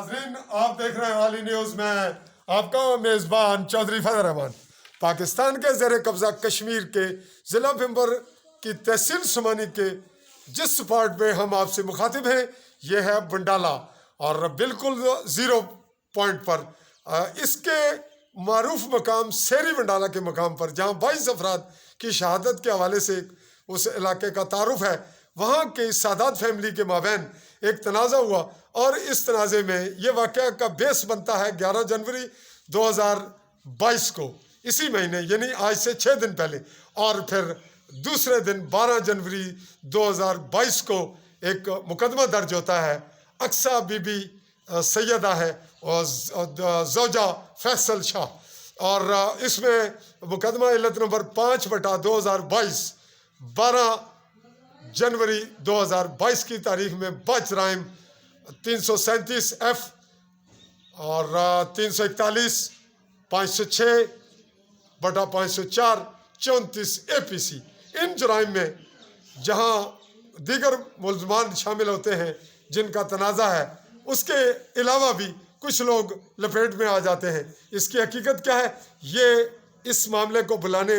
नाजरीन, आप देख रहे हैं हाली न्यूज़ में आपका मेज़बान चौधरी फजल रहमान। पाकिस्तान के ज़ेर कब्ज़ा कश्मीर के ज़िला भिम्बर की तहसील सुमानी के जिस स्पॉट पे हम आपसे मुखातिब हैं, ये है बंडाला और बिल्कुल ज़ीरो पॉइंट पर इसके मारूफ मकाम सेरी बंडाला के मकाम पर, जहाँ 22 अफराद की शहादत के हवाले से उस इलाके का तारुफ है। वहाँ के सादात फैमिली के माबैन एक तनाज़ा हुआ और इस तनाज़े में ये वाक़या का बेस बनता है 11 जनवरी 2022 को, इसी महीने, यानी आज से 6 दिन पहले। और फिर दूसरे दिन 12 जनवरी 2022 को एक मुकदमा दर्ज होता है। अक्सा बीबी सैयदा है और ज़ौजा फैसल शाह, और इसमें मुकदमा इल्लत नंबर 5/2022 12 जनवरी 2022 की तारीख में बच राइम 337F और 341 506/504 34 APC। इन जुराइम में जहां दीगर मुल्ज़मान शामिल होते हैं जिनका तनाज़ा है, उसके अलावा भी कुछ लोग लपेट में आ जाते हैं। इसकी हकीकत क्या है, ये इस मामले को बुलाने,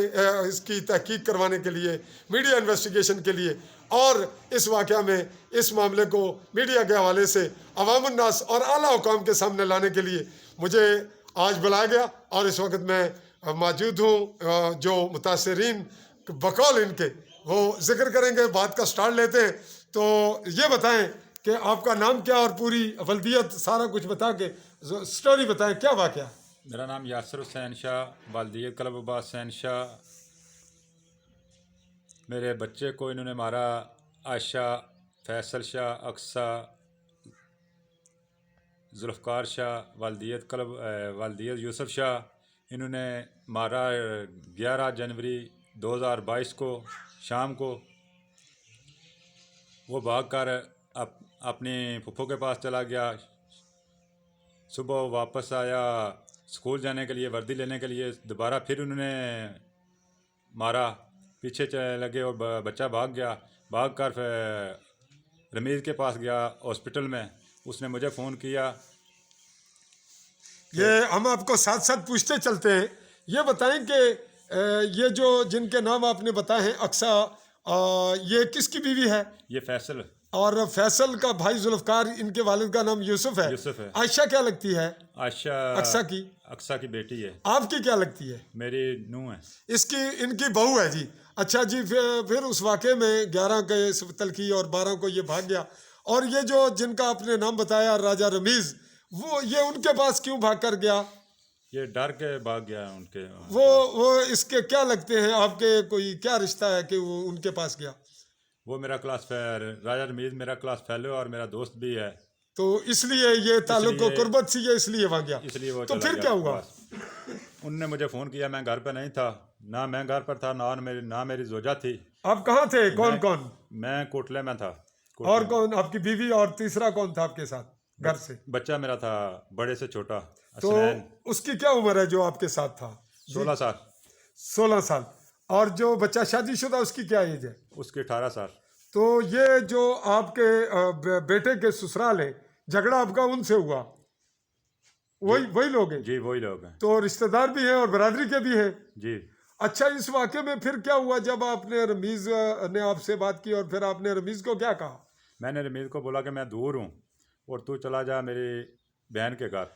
इसकी तहकीक करवाने के लिए, मीडिया इन्वेस्टिगेशन के लिए और इस वाक़या में इस मामले को मीडिया के हवाले से अवामुन्नास और आला हुकाम के सामने लाने के लिए मुझे आज बुलाया गया। और इस वक्त मैं मौजूद हूँ, जो मुतासरीन बकौल इनके वो जिक्र करेंगे। बात का स्टार्ट लेते हैं। तो ये बताएं कि आपका नाम क्या और पूरी वल्दियत सारा कुछ बता के स्टोरी बताएं, क्या वाक़या। मेरा नाम यासर हुसैन शाह, वालदियत क्लब अब्बास हुसैन शाह। मेरे बच्चे को इन्होंने मारा, आयशा, फैसल शाह, अक्सा, जुल्फ़कार शाह, वालदियत क्लब वालदियत यूसुफ शाह। इन्होंने मारा 11 जनवरी 2022 को शाम को। वो भाग कर अपनी फुफ्फो के पास चला गया। सुबह वापस आया स्कूल जाने के लिए, वर्दी लेने के लिए। दोबारा फिर उन्होंने मारा, पीछे लगे और बच्चा भाग गया। भाग कर फिर रमीज़ के पास गया हॉस्पिटल में। उसने मुझे फ़ोन किया। ये हम आपको साथ साथ पूछते चलते हैं। ये बताएं कि ये जो जिनके नाम आपने बताए हैं, अक्सा, ये किसकी बीवी है? ये फैसल। और फैसल का भाई जुल्फ़कार, इनके वालिद का नाम यूसुफ है। यूसुफ है। आयशा क्या लगती है? आयशा अक्सा की बेटी है। आपकी क्या लगती है? मेरी नूह है। इसकी इनकी बहू है जी। अच्छा जी, फिर उस वाक़े में 11 के तल की और 12 को ये भाग गया। और ये जो जिनका आपने नाम बताया राजा रमीज़, वो ये उनके पास क्यों भाग कर गया? ये डर के भाग गया उनके। वो इसके क्या लगते हैं आपके, कोई क्या रिश्ता है कि वो उनके पास गया? वो मेरा राजा रमीज़ मेरा क्लास फेलो और मेरा दोस्त भी है। तो इसलिए ये ताल्लुक को कुर्बत सी है, इसलिए वहाँ गया। इसलिए वो तो फिर क्या हुआ? उनने मुझे फ़ोन किया, मैं घर पे नहीं था, ना मैं घर पर था, ना मेरी जोजा थी। आप कहाँ थे? कौन कौन? मैं कोटले में था। और कौन? आपकी बीवी और तीसरा कौन था आपके साथ घर से? बच्चा मेरा था, बड़े से छोटा। तो उसकी क्या उम्र है जो आपके साथ था? 16 साल। 16 साल। और जो बच्चा शादीशुदा, उसकी क्या एज है? उसकी 18 साल। तो ये जो आपके बेटे के ससुराल है, झगड़ा आपका उनसे हुआ? वही लोग हैं? जी वही लोग हैं। तो रिश्तेदार भी हैं और बरादरी के भी हैं? जी। अच्छा, इस वाक़े में फिर क्या हुआ जब आपने रमीज़ ने आपसे बात की और फिर आपने रमीज़ को क्या कहा? मैंने रमीज़ को बोला कि मैं दूर हूँ और तू चला जा मेरी बहन के घर,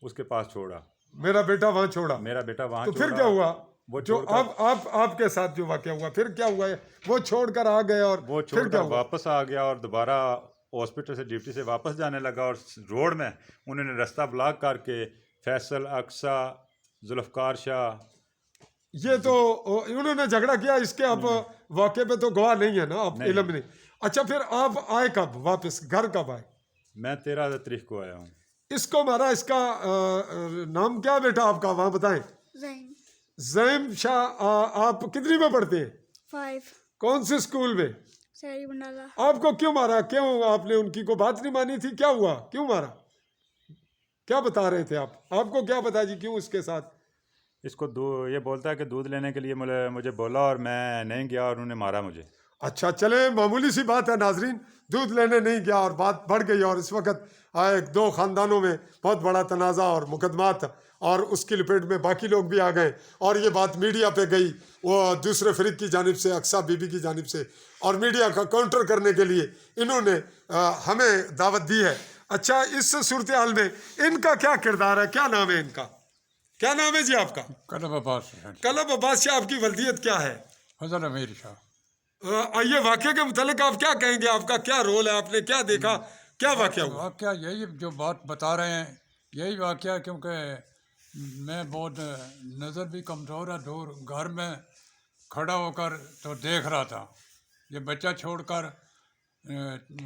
उसके पास छोड़ा। मेरा बेटा वहाँ छोड़ा? मेरा बेटा वहाँ तो फिर क्या हुआ? वो जो आपके साथ जो वाक़या हुआ, फिर क्या हुआ? वो छोड़कर आ गए और वो फिर क्या हुआ? वापस आ गया और दोबारा हॉस्पिटल से ड्यूटी से वापस जाने लगा। और रोड में उन्होंने रास्ता ब्लॉक करके फैसल, अक्सा, जुल्फ़कार शाह, ये तो उन्होंने झगड़ा किया। इसके आप वाक़े पे तो गवाह नहीं है ना, आप इल्म नहीं। अच्छा, फिर आप आए कब वापस, घर कब आए? मैं 13 तारीख को आया हूँ। इसको मारा, इसका नाम क्या बेटा आपका, वहाँ बताएं। ज़ैम शाह। आप कितनी में पढ़ते हैं? 5। कौन से स्कूल में? सेरी बंडाला। आपको क्यों मारा? क्यों आपने उनकी को बात नहीं मानी थी? क्या हुआ, क्यों मारा? क्या बता रहे थे आप? आपको क्या पता जी क्यों इसके साथ? इसको ये बोलता है कि दूध लेने के लिए मुझे बोला और मैं नहीं गया और उन्होंने मारा मुझे। अच्छा चले, मामूली सी बात है नाजरीन, दूध लेने नहीं गया और बात बढ़ गई और इस वक्त एक दो ख़ानदानों में बहुत बड़ा तनाज़ा और मुकदमा था और उसकी लपेट में बाकी लोग भी आ गए और ये बात मीडिया पे गई, वो दूसरे फरीक की जानिब से, अक्सा बीबी की जानिब से, और मीडिया का काउंटर करने के लिए इन्होंने हमें दावत दी है। अच्छा, इस सूरत हाल में इनका क्या किरदार है, क्या नाम है इनका, क्या नाम है जी आपका? कलब अब्बास कलब अब्बास शाह, आपकी वल्दियत क्या है? फजल अमीर शाह। ये वाक़े के मुतालिक आप क्या कहेंगे, आपका क्या रोल है, आपने क्या देखा, क्या वाक़या हुआ? वाक़या यही जो बात बता रहे हैं यही वाक़या, क्योंकि मैं बहुत नज़र भी कमज़ोर है, दूर घर में खड़ा होकर तो देख रहा था। ये बच्चा छोड़कर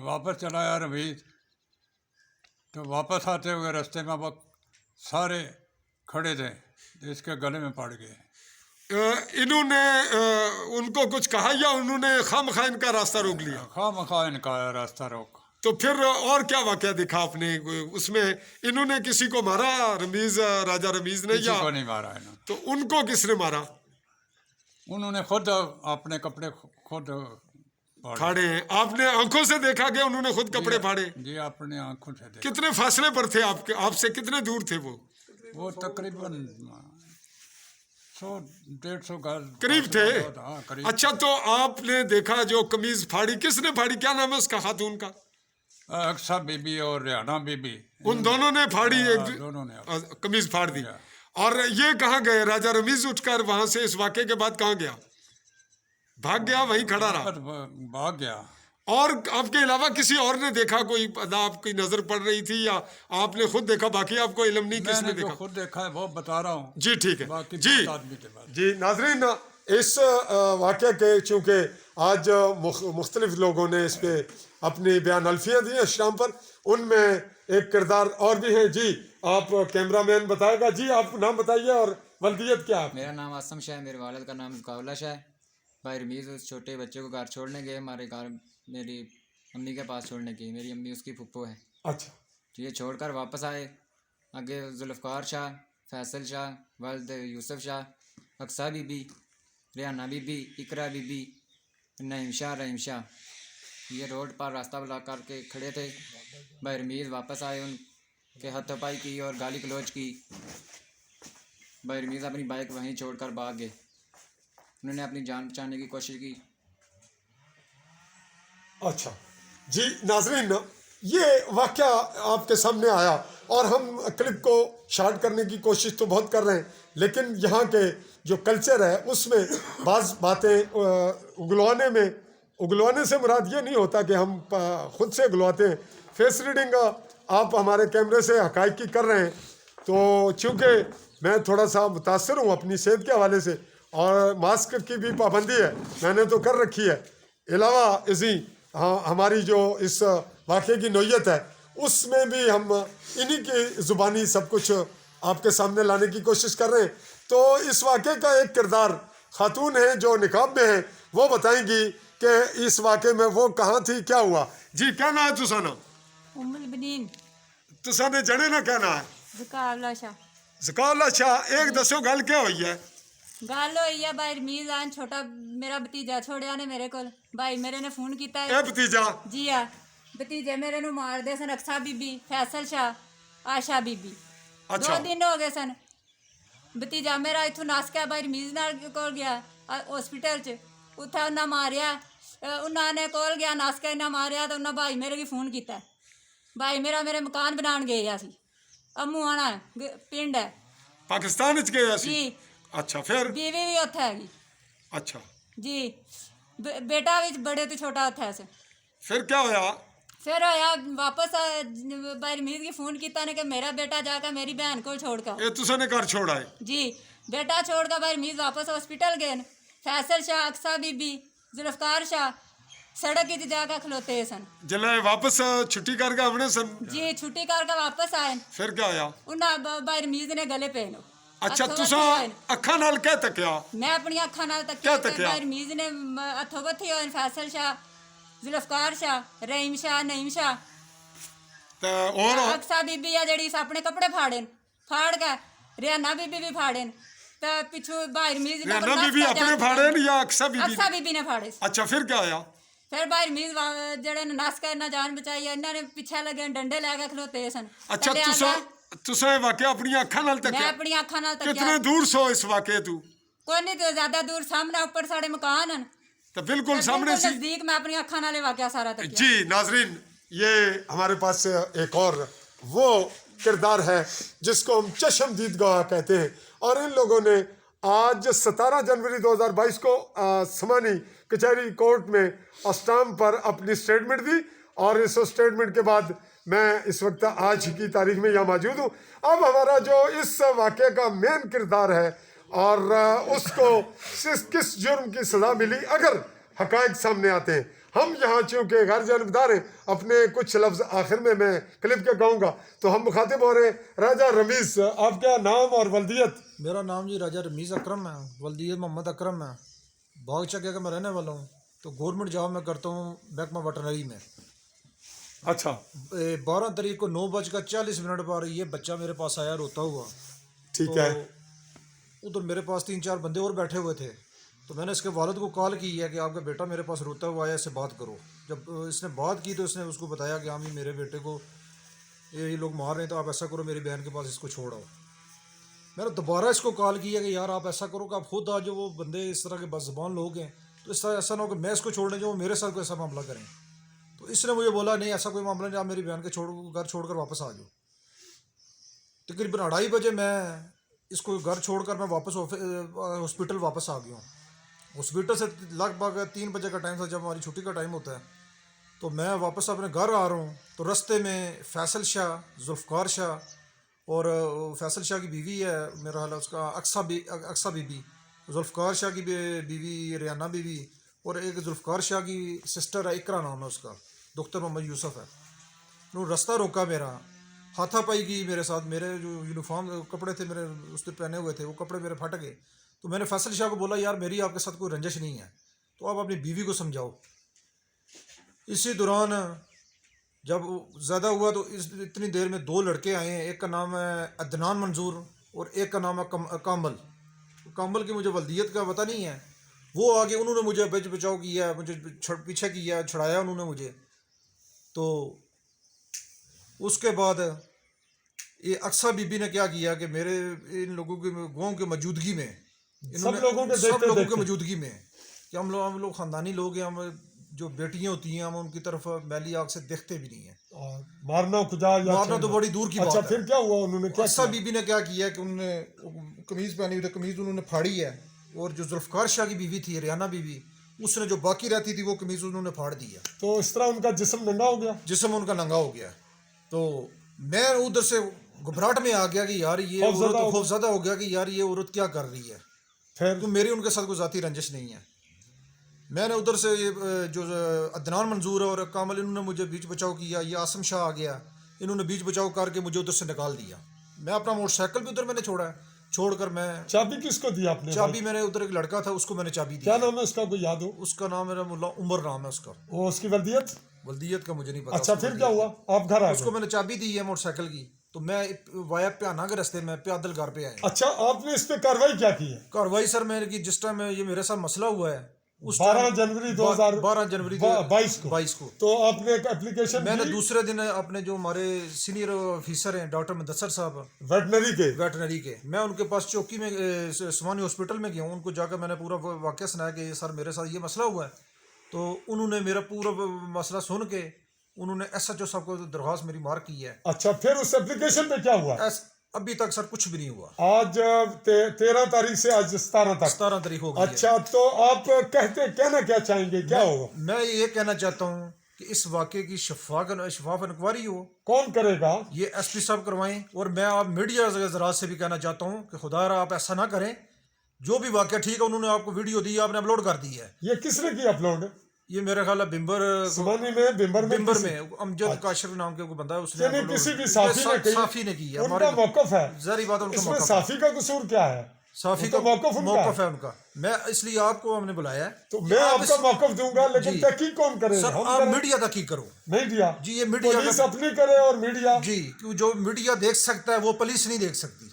वापस चला आया रवीज, तो वापस आते हुए रास्ते में वक्त सारे खड़े थे, इसके गले में पड़ गए। इन्होंने उनको कुछ कहा या उन्होंने खामखा इनका रास्ता रोक लिया? खामखा इनका रास्ता रोक। तो फिर और क्या वाक़या दिखा आपने उसमें? इन्होंने किसी को मारा, रमीज, राजा रमीज ने? किसी या को नहीं मारा इन्होंने। तो उनको किसने मारा? उन्होंने खुद अपने कपड़े खुद फाड़े। फाड़े हैं? आपने आंखों से देखा कि उन्होंने खुद कपड़े फाड़े? जी, अपने आंखों से देखा। कितने फासले पर थे आपके, आपसे कितने दूर थे वो? वो तकरीबन 100-150 गज करीब थे। हाँ, करीब। अच्छा, तो आपने देखा जो कमीज फाड़ी, किसने फाड़ी, क्या नाम है उसका खातून का? अक्सा बीबी और रियाना बीबी, उन दोनों ने फाड़ी, दोनों ने। कमीज फाड़ दी। और ये कहाँ गए? राजा रमीज उठकर वहां से इस वाक़े के बाद कहाँ गया? भाग गया, वहीं खड़ा रहा? भाग गया। और आपके अलावा किसी और ने देखा? कोई अदा आपकी नजर पड़ रही थी या आपने खुद देखा? बाकी आपको इल्म नहीं किसने मैंने जो देखा? खुद देखा है वो बता रहा हूँ। जी ठीक है बाकी जी 10 आदमी के बाद। जी। नाजरीन, इस वाक़े के चूँकि आज मुख्तलिफ लोगों ने इस पर अपनी बयान अलफियाँ दी हैं शाम पर, उनमें एक किरदार और भी है। जी, आप कैमरामैन बताएगा। जी, आप नाम बताइए और वल्दियत क्या है? मेरा नाम आसम शाह है, मेरे वालिद का नाम मुकाबला शाह है। भाई रमीज़ उस छोटे बच्चे को घर छोड़ने गए, हमारे घर मेरी अम्मी के पास छोड़ने की। मेरी अम्मी उसकी फुप्पो है। अच्छा, तो ये छोड़कर वापस आए। आगे जुल्फ़कार शाह, फैसल शाह, वल्द यूसुफ शाह, अक्सा बीबी, रियाना बीबी, इकरा बीबी, नईम शाह, रहीम शाह, ये रोड पर रास्ता बुला करके खड़े थे। भाई रमीज़ वापस आए, उनके हाथापाई की और गाली गलौज की। भाई रमीज़ अपनी बाइक वहीं छोड़कर भाग गए। उन्होंने अपनी जान बचाने की कोशिश की। अच्छा जी। नाजरीन, ये वाक़या आपके सामने आया और हम क्लिप को शॉर्ट करने की कोशिश तो बहुत कर रहे हैं, लेकिन यहाँ के जो कल्चर है उसमें बाज़ बातें उगलवाने से मुराद ये नहीं होता कि हम खुद से उगलवाते हैं। फेस रीडिंग आप हमारे कैमरे से हक़ाइक़ की कर रहे हैं, तो चूँकि मैं थोड़ा सा मुतासर हूँ अपनी सेहत के हवाले से और मास्क की भी पाबंदी है, मैंने तो कर रखी है। अलावा इसी हाँ, हमारी जो इस वाक़े की नोयत है उसमें भी हम इन्हीं की ज़ुबानी सब कुछ आपके सामने लाने की कोशिश कर रहे हैं। तो इस वाक़े का एक किरदार खातून है जो निकाब में है, वो बताएंगी कि इस वाक़े में वो कहाँ थी, क्या हुआ। जी, क्या ना है तुसाना? उम्मुल बनीन तुसाने जने ना क्या ना है? मुकाबला शाह। ज़काउल्ला शाह, एक दसो गल क्या हुई है? गल होई है भाई रमीज़ आन छोटा मेरा भतीजा छोड़िया ने मेरे को। भाई मेरे ने फोन किया ए भतीजा? जी हाँ, भतीजे मेरे नु मार दे सन अक्सा बीबी, फैसल शाह, आशा बीबी। अच्छा। 2 दिन हो गए सन। भतीजा मेरा इथों नस के भाई रमीज़ नाल कोल गया हॉस्पिटल च, उत्थे उन्हें मारिया। उन्होंने कोल गया नस के इन्हें मारिया, तो उन्हें भाई मेरे की फोन किया। भाई मेरे मकान बनान गए सी, अम्मू आना पिंड है पाकिस्तान च गए सी? जी। अच्छा, फिर? बीवी भी उत्थे हैगी अच्छा, जी। बेटा भी बड़े तो छोटा उत्थे से। फिर क्या होया? फिर होया वापस भाई रमीज़ की फोन किया ने कि मेरा बेटा जाकर मेरी बहन को छोड़ कर। ये तुसाने घर छोड़ आए? जी, बेटा छोड़ कर भाई रमीज़ वापस हॉस्पिटल गए। फैसल शाह, अक्सा बीबी, जुल्फ़कार शाह सड़क ही जाकर खलोते सन। जल्ले वापस छुट्टी करके अपने सन? जी, छुट्टी करके वापस आए। फिर क्या होया? उन्हें भाई रमीज़ ने गले पे लो। अच्छा, हथों तुसा हथी होए। अखा नाल क्या तकिया? मैं अपनी अखा नाल क्या तकिया। तकिया? भाई रमीज़ ने हथों हथी होए। फैसल शाह, जुल्फ़कार शाह, रहीम शाह, नईम शाह, ते और अक्सा बीबी आ जड़ी अपने कपड़े फाड़े फाड़ के, रियाना बीबी भी फाड़े। तो पिछू भाई रमीज ने रैना बीबी अपने फाड़े ने या अक्सा बीबी अक्सा ने? बीबी ने फाड़े सी। अच्छा फिर क्या आया? फिर भाई रमीज जेड़े ने नस के इन्ना जान बचाई इन्हों ने पीछे लगे डंडे लैके खलोते सन। अच्छा थल्ले आ तुसा गया। तुसा ये वाकया अपनी अखा नाल मैं तक्या? अपनी अखा नाल कितने तकिया। दूर सो इस वाकये तू? कोई नहीं तो ज्यादा दूर सामने ऊपर साढ़े मकान हैं। तो बिल्कुल सामने सी। नजदीक मैं अपनी अखा नाल वाकया सारा तकिया। जी नाजरीन, ये हमारे पास से एक और वो किरदार है जिसको हम चश्मदीद गवाह कहते हैं। और इन लोगों ने आज 17 जनवरी 2022 को समानी कचहरी कोर्ट में स्टाम्प पर अपनी स्टेटमेंट दी। और इस स्टेटमेंट के बाद मैं इस वक्त आज की तारीख में यहाँ मौजूद हूँ। अब हमारा जो इस वाक़े का मेन किरदार है और उसको किस जुर्म की सज़ा मिली अगर हक़ाइक़ सामने आते हैं। हम यहाँ चूँकि गैर जानबदार हैं, अपने कुछ लफ्ज़ आखिर में मैं क्लिप के कहूँगा तो हम मुखातिब हो रहे हैं। राजा रमीज़, आपका नाम और वल्दियत? मेरा नाम जी राजा रमीज़ अकरम है, वल्दियत मोहम्मद अकरम है। बाग चक्के का मैं रहने वाला हूँ। तो गवर्नमेंट जॉब मैं करता हूँ महकमा वेटरनरी में। अच्छा 12 तारीख को 9:40 पर ये बच्चा मेरे पास आया रोता हुआ। ठीक है। उधर मेरे पास 3-4 बंदे और बैठे हुए थे। तो मैंने इसके वालिद को कॉल की है कि आपका बेटा मेरे पास रोता हुआ आया, इससे बात करो। जब इसने बात की तो इसने उसको बताया कि हाँ मेरे बेटे को ये लोग मार रहे हैं, तो आप ऐसा करो मेरी बहन के पास इसको छोड़ आओ। मैंने दोबारा इसको कॉल किया कि यार आप ऐसा करो कि आप खुद आ जो, वो बंदे इस तरह के बदज़बान लोग हैं, तो इस तरह ऐसा ना हो कि मैं इसको छोड़ने जाऊँ मेरे साथ कोई ऐसा मामला करें। तो इसने मुझे बोला नहीं ऐसा कोई मामला नहीं, आप मेरी बहन के घर छोड़कर वापस आ जाओ। तकरीबन 2:30 बजे मैं इसको घर छोड़कर मैं वापस हॉस्पिटल वापस आ गया हूँ। हॉस्पिटल से लगभग 3 बजे का टाइम था जब हमारी छुट्टी का टाइम होता है। तो मैं वापस अपने घर आ रहा हूँ तो रास्ते में फैसल शाह, जुल्फ़कार शाह और फैसल शाह की बीवी है मेरा हाल है उसका अक्सा बीबी, जुल्फ़कार शाह की बीवी रियाना बीवी और एक जुल्फ़कार शाह की सिस्टर है इकरा नाम है उसका, डॉक्टर मोहम्मद यूसुफ है। उन्होंने रास्ता रोका मेरा, हाथापाई की मेरे साथ। मेरे जो यूनिफॉर्म कपड़े थे मेरे उसने पहने हुए थे वो कपड़े मेरे फट गए। तो मैंने फैसल शाह को बोला यार मेरी आपके साथ कोई रंजिश नहीं है, तो आप अपनी बीवी को समझाओ। इसी दौरान जब ज़्यादा हुआ तो इतनी देर में 2 लड़के आए हैं, एक का नाम है अदनान मंजूर और एक का नाम है कामल। कामल की मुझे वल्दियत का पता नहीं है। वो आगे उन्होंने मुझे बचाव किया, मुझे पीछे किया, छुड़ाया उन्होंने मुझे। तो उसके बाद ये अक्सा बीबी ने क्या किया कि मेरे इन लोगों की गाँव की मौजूदगी में सब लोगों के मौजूदगी में कि हम लोग ख़ानदानी लोग हैं, हम जो बेटियां होती हैं हम उनकी तरफ मैली आग से देखते भी नहीं हैं। और मारना तो बड़ी दूर की बात अच्छा है। फिर क्या हुआ? उन्होंने क्या अक्सा बीबी ने क्या किया कि उन्होंने कमीज़ पहनी हुई थी, कमीज़ उन्होंने फाड़ी है। और जो जुल्फ़कार शाह की बीवी थी रियाना बीवी, उसने जो बाकी रहती थी वो कमीज़ उन्होंने फाड़ दी है। तो इस तरह उनका जिस्म नंगा हो गया? जिस्म उनका नंगा हो गया। तो मैं उधर से घबराहट में आ गया कि यार ये खौफज़दा हो गया कि यार ये औरत क्या कर रही है। फिर तो मेरी उनके साथ कोई ज़ाती रंजिश नहीं है। मैंने उधर से ये जो अदनान मंजूर और कामल इन्होंने मुझे बीच बचाव किया। ये आसम शाह आ गया, इन्होंने बीच बचाव करके मुझे उधर से निकाल दिया। मैं अपना मोटरसाइकिल भी उधर मैंने छोड़कर मैं चाबी किसको दी आपने? चाबी मैंने उधर एक लड़का था उसको मैंने चाबी दी। क्या नाम है उसका, कोई याद हो? उसका नाम मेरा मुल्ला उमर नाम है उसका। वो उसकी वल्दियत का मुझे नहीं पता। अच्छा फिर क्या हुआ? आप घर आ उसको गए? मैंने चाबी दी है मोटरसाइकिल की। तो मैं वाया प्याना के रास्ते में पैदल घर पे आया। अच्छा आपने इस पे कार्रवाई क्या की है? कार्रवाई सर मैंने की जिस टाइम ये मेरे साथ मसला हुआ है उस 12 जनवरी 2022 को। तो आपने एक एप्लीकेशन मैंने दूसरे दिन अपने जो हमारे सीनियर ऑफिसर हैं डॉक्टर मुदस्सर साहब वेटनरी के मैं उनके पास चौकी में समानी हॉस्पिटल में गया हूँ। उनको जाकर मैंने पूरा वाक़या सुनाया कि सर मेरे साथ ये मसला हुआ है। तो उन्होंने मेरा पूरा मसला सुन के उन्होंने SHO साहब को दरख्वास्त मेरी मार्क की है। अच्छा फिर उस एप्लीकेशन पे क्या हुआ? अभी तक सर कुछ भी नहीं हुआ। आज 13 तारीख से आज 17 तारीख हो गई। अच्छा तो आप कहना क्या चाहेंगे, क्या होगा? मैं ये कहना चाहता हूँ कि इस वाक़े की शफाफ इंक्वायरी हो। कौन करेगा? ये SP साहब करवाएं। और मैं आप मीडिया ज़रात से भी कहना चाहता हूँ कि खुदा आप ऐसा ना करें। जो भी वाक़या ठीक है उन्होंने आपको वीडियो दी, आपने अपलोड कर दी है। ये किसने की अपलोड? ये मेरा ख्याल है बिम्बर में अमजद काशिफ नाम के कोई बंदा है, उसने किसी भी साफी ने की है। उनका मौक़िफ़ है, ज़ाहिर बात है उनका मौक़िफ़ है। साफी का कसूर क्या है? साफी का मौक़िफ़ है उनका। मैं इसलिए आपको हमने बुलाया है। तो मैं आपका मौक़िफ़ दूंगा, लेकिन तहकीक कौन करे? सर आप मीडिया तहकीक करो। मीडिया जी, ये मीडिया पुलिस अपनी करे और मीडिया जी, जो मीडिया देख सकता है वो पुलिस नहीं देख सकती।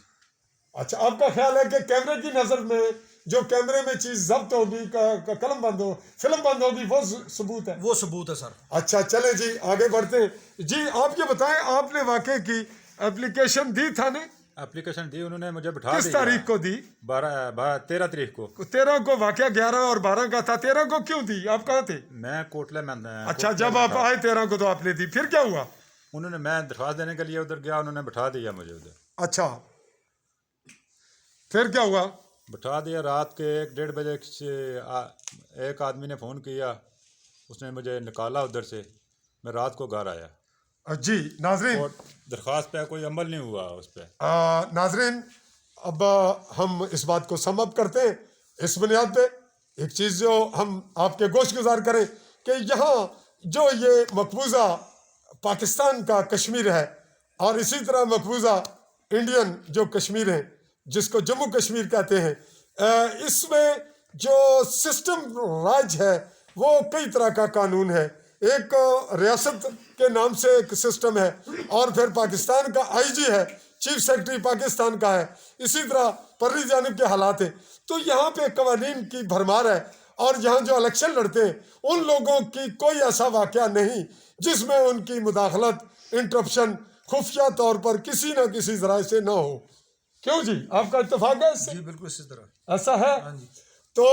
अच्छा, आपका ख्याल है कि कैमरे की नजर में जो कैमरे में चीज जब्त होगी, कलम बंद हो, फिल्म बंद होगी, वो सबूत है? वो सबूत है सर। अच्छा, चले जी आगे बढ़ते हैं जी। आप ये बताएं, आपने वाकई की एप्लीकेशन दी थाने? एप्लीकेशन दी उन्होंने, मुझे बिठा किस दिया। तारीख को दी? 13 तारीख को। 13 को वाकया 11 और 12 का था। 13 को क्यों दी? आप कहाँ थे? मैं कोटले में अच्छा, जब आप आए 13 को तो आपने दी, फिर क्या हुआ? उन्होंने, मैं दरख्वास्त देने के लिए उधर गया, उन्होंने बिठा दिया मुझे उधर। अच्छा, फिर क्या हुआ? बिठा दिया। रात के 1-1:30 बजे से एक आदमी ने फ़ोन किया, उसने मुझे निकाला उधर से। मैं रात को घर आया जी नाजरीन, और दरख्वास्त पे कोई अमल नहीं हुआ उस पर। नाजरीन, अब हम इस बात को सम अप करते हैं। इस बुनियाद पे एक चीज़ जो हम आपके गोश गुजार करें कि यहाँ जो ये मकबूजा पाकिस्तान का कश्मीर है और इसी तरह मकबूजा इंडियन जो कश्मीर है, जिसको जम्मू कश्मीर कहते हैं, इसमें जो सिस्टम राज है वो कई तरह का कानून है। एक रियासत के नाम से एक सिस्टम है और फिर पाकिस्तान का आईजी है, चीफ सेक्रेटरी पाकिस्तान का है, इसी तरह परली जानिब के हालात हैं। तो यहाँ पे कवानीन की भरमार है और यहाँ जो इलेक्शन लड़ते हैं उन लोगों की कोई ऐसा वाक़या नहीं जिसमें उनकी मुदाखलत, इंटरप्शन खुफिया तौर पर किसी न किसी तरह से ना हो। क्यों जी, आपका इत्तेफाक है इससे? जी बिल्कुल इसी तरह। ऐसा है? हाँ जी। तो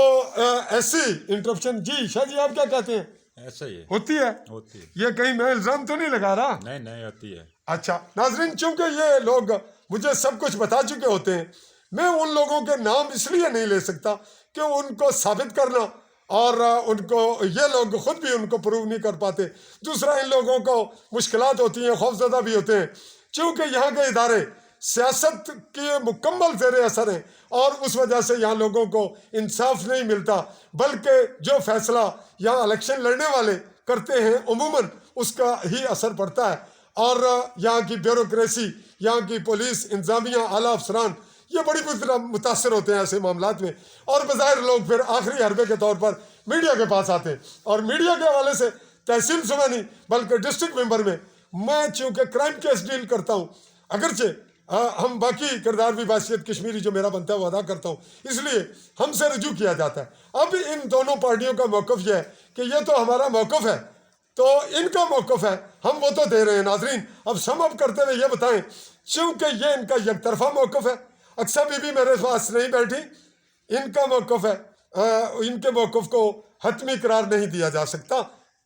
ऐसी इंटरप्शन जी, शाह जी आप क्या कहते हैं? ऐसा ही है, होती है? होती है। ये कहीं मैं इल्जाम तो नहीं लगा रहा? नहीं नहीं, होती है। अच्छा नाजरीन, चूंकि ये लोग मुझे सब कुछ बता चुके होते हैं, मैं उन लोगों के नाम इसलिए नहीं ले सकता कि उनको साबित करना और उनको ये लोग खुद भी उनको प्रूव नहीं कर पाते। दूसरा, इन लोगों को मुश्किलात होती हैं, खौफजदा भी होते हैं, चूँकि यहाँ के इदारे सियासत के मुकम्मल ज़ेरे असर हैं और उस वजह से यहाँ लोगों को इंसाफ नहीं मिलता, बल्कि जो फैसला यहाँ इलेक्शन लड़ने वाले करते हैं उमूमन उसका ही असर पड़ता है। और यहाँ की ब्यूरोक्रेसी, यहाँ की पुलिस, इंतजामिया, आला अफसरान, ये बड़ी बुरी तरह मुतासर होते हैं ऐसे मामलात में। और बज़ाहिर लोग फिर आखिरी हरबे के तौर पर मीडिया के पास आते हैं और मीडिया के हवाले से तहसील सुबह नहीं बल्कि डिस्ट्रिक्ट मेंबर में मैं चूँकि क्राइम केस डील करता हूँ, अगरचे हम बाकी किरदार भी बासियत कश्मीरी जो मेरा बनता है वो अदा करता हूँ, इसलिए हमसे रजू किया जाता है। अब इन दोनों पार्टियों का मौक़िफ़ यह है कि ये तो हमारा मौक़िफ़ है, तो इनका मौक़िफ़ है, हम वो तो दे रहे हैं। नाजरीन, अब सम अप करते हुए ये बताएं, चूँकि ये इनका यकतरफा मौक़िफ़ है, अक्सर बीबी मेरे पास नहीं बैठी, इनका मौक़िफ़ है, इनके मौक़िफ़ को हतमी करार नहीं दिया जा सकता।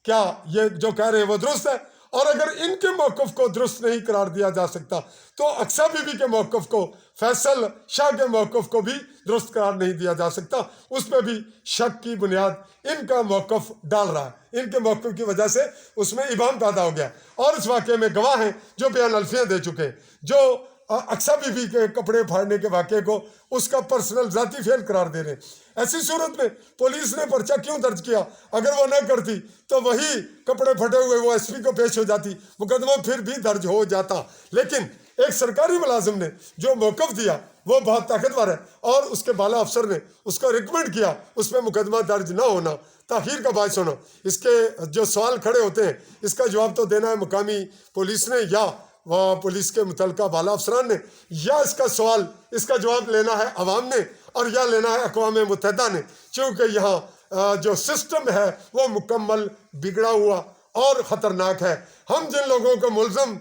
क्या ये जो कह रहे हैं वो दुरुस्त है? और अगर इनके मौक़िफ़ को दुरुस्त नहीं करार दिया जा सकता तो अक्सा बीबी के मौक़िफ़ को, फैसल शाह के मौक़िफ़ को भी दुरुस्त करार नहीं दिया जा सकता। उस पर भी शक की बुनियाद इनका मौक़िफ़ डाल रहा है, इनके मौक़िफ़ की वजह से उसमें इबाम पैदा हो गया। और इस वाक़े में गवाह हैं जो बयान अल्फियाँ दे चुके हैं, जो अक्सा बीबी के कपड़े फाड़ने के वाक़े को उसका पर्सनल ज़ाती फेल करार दे रहे हैं। ऐसी सूरत में पुलिस ने पर्चा क्यों दर्ज किया? अगर वो न करती तो वही कपड़े फटे हुए वो एसपी को पेश हो जाती, मुकदमा फिर भी दर्ज हो जाता। लेकिन एक सरकारी मुलाजिम ने जो मौक़िफ़ दिया वो बहुत ताकतवर है और उसके बाला अफसर ने उसको रिकमेंड किया, उस पर मुकदमा दर्ज ना होना ताख़ीर का बायस होना। इसके जो सवाल खड़े होते हैं इसका जवाब तो देना है मुकामी पुलिस ने या वह पुलिस के मुतलका बाला अफसरान ने, या इसका जवाब लेना है अवाम ने और या लेना है अक़वाम मुत्तहिदा ने, क्योंकि यहाँ जो सिस्टम है वो मुकम्मल बिगड़ा हुआ और ख़तरनाक है। हम जिन लोगों को मुल्ज़म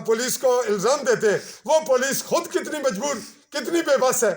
पुलिस को इल्ज़ाम देते हैं वो पुलिस खुद कितनी मजबूर, कितनी बेबस है,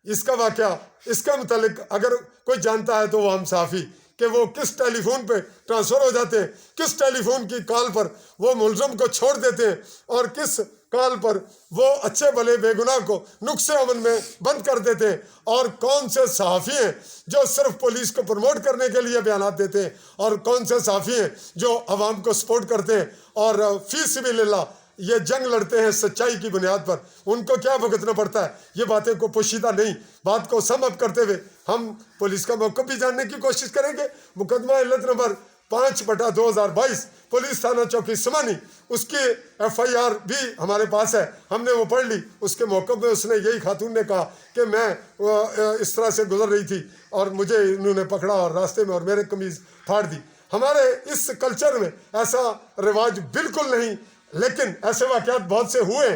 इसका वाक़या, इसका मुतल्लिक अगर कोई जानता है तो वो हम साफ़ी कि वो किस टेलीफोन पे ट्रांसफ़र हो जाते हैं, किस टेलीफोन की कॉल पर वो मुल्ज़म को छोड़ देते हैं और किस कॉल पर वो अच्छे भले बेगुनाह को नुक्से अमन में बंद कर देते हैं, और कौन से सहाफ़ी हैं जो सिर्फ पुलिस को प्रमोट करने के लिए बयानात देते हैं और कौन से सहाफ़ी हैं जो अवाम को सपोर्ट करते हैं और फ़ी सबिलिल्लाह ये जंग लड़ते हैं सच्चाई की बुनियाद पर। उनको क्या भुगतना पड़ता है, ये बातें को पोशीदा नहीं, बात को सम अप करते हुए हम पुलिस का मौक़िफ़ भी जानने की कोशिश करेंगे। मुकदमा इल्लत नंबर 5/2022 पुलिस थाना चौकी समानी, उसकी FIR भी हमारे पास है, हमने वो पढ़ ली। उसके मौक़िफ़ में उसने यही खातून ने कहा कि मैं इस तरह से गुजर रही थी और मुझे इन्होंने पकड़ा और रास्ते में और मेरे कमीज़ फाड़ दी। हमारे इस कल्चर में ऐसा रिवाज बिल्कुल नहीं, लेकिन ऐसे वाक़यात बहुत से हुए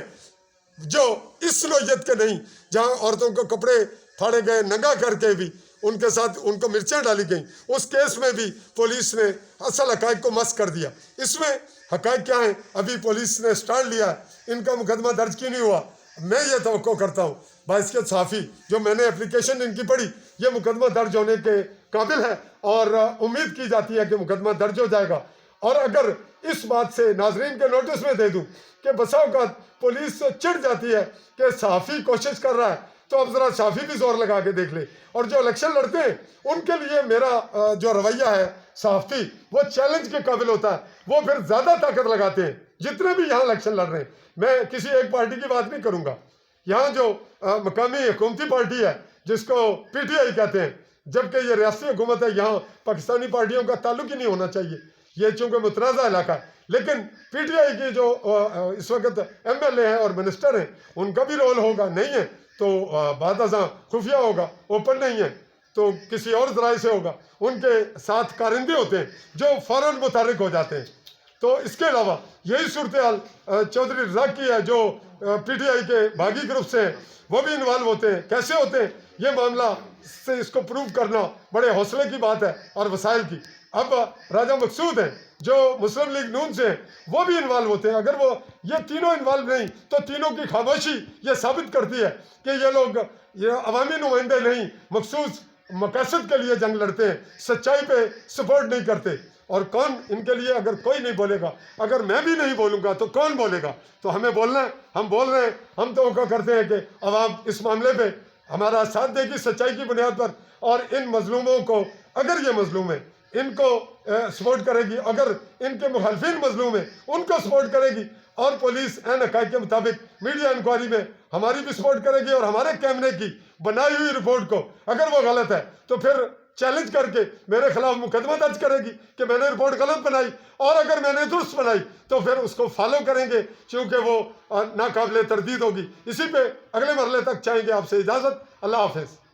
जो इस नौयत के नहीं, जहाँ औरतों को कपड़े फाड़े गए, नंगा करके भी उनके साथ उनको मिर्चें डाली गई, उस केस में भी पुलिस ने असल हकायक को मस कर दिया। इसमें हकायक क्या है, अभी पुलिस ने स्टैंड लिया है, इनका मुकदमा दर्ज क्यों नहीं हुआ? मैं ये तवक्को करता हूँ बाइसकियत सहाफ़ी, जो मैंने एप्लीकेशन इनकी पढ़ी, ये मुकदमा दर्ज होने के काबिल है और उम्मीद की जाती है कि मुकदमा दर्ज हो जाएगा। और अगर इस बात से नाजरीन के नोटिस में दे दूं कि बसा औकात पुलिस से चिढ़ जाती है कि सहाफ़ी कोशिश कर रहा है, तो अब ज़रा सहाफ़ी भी जोर लगा के देख ले। और जो इलेक्शन लड़ते हैं उनके लिए मेरा जो रवैया है सहाफ़ी, वो चैलेंज के काबिल होता है, वो फिर ज़्यादा ताकत लगाते हैं। जितने भी यहाँ इलेक्शन लड़ रहे हैं, मैं किसी एक पार्टी की बात नहीं करूँगा, यहाँ जो मकामी हुकूमती पार्टी है जिसको PTI कहते हैं, जबकि ये रियासती हुकूमत है, यहाँ पाकिस्तानी पार्टियों का ताल्लुक ही नहीं होना चाहिए, ये चूँकि मुतनाज़ा इलाका है। लेकिन PTI की जो इस वक्त MLA हैं और मिनिस्टर हैं, उनका भी रोल होगा, नहीं है तो बाद अज़ां खुफिया होगा, ओपन नहीं है तो किसी और ज़राए से होगा, उनके साथ कारिंदे होते हैं जो फ़ौरन मुतहर्रिक हो जाते हैं। तो इसके अलावा यही सूरत हाल चौधरी रज़ाक की है, जो PTI के बागी ग्रुप से हैं, वो भी इन्वॉल्व होते हैं। कैसे होते हैं ये मामला से इसको प्रूव करना बड़े हौसले की बात है और वसाइल की। अब राजा मकसूद हैं जो मुस्लिम लीग नून से हैं, वो भी इन्वॉल्व होते हैं। अगर वो ये तीनों इन्वॉल्व नहीं तो तीनों की खामोशी ये साबित करती है कि ये लोग ये अवामी नुमाइंदे नहीं, मखसूस मकसद के लिए जंग लड़ते हैं, सच्चाई पे सपोर्ट नहीं करते। और कौन इनके लिए, अगर कोई नहीं बोलेगा, अगर मैं भी नहीं बोलूँगा तो कौन बोलेगा? तो हमें बोलना है, हम बोल रहे हैं, हम तो करते हैं कि अवाम इस मामले पे हमारा साथ देगी सच्चाई की बुनियाद पर, और इन मजलूमों को, अगर ये मजलूम है, इनको सपोर्ट करेगी, अगर इनके मुखालफिन मजलूम है उनको सपोर्ट करेगी, और पुलिस एन हकायक के मुताबिक मीडिया इंक्वायरी में हमारी भी सपोर्ट करेगी, और हमारे कैमरे की बनाई हुई रिपोर्ट को अगर वो गलत है तो फिर चैलेंज करके मेरे खिलाफ मुकदमा दर्ज करेगी कि मैंने रिपोर्ट गलत बनाई, और अगर मैंने दुरुस्त बनाई तो फिर उसको फॉलो करेंगे, क्योंकि वो नाकाबिले तरदीद होगी। इसी पे अगले मरहले तक चाहेंगे आपसे इजाज़त। अल्लाह हाफिज़।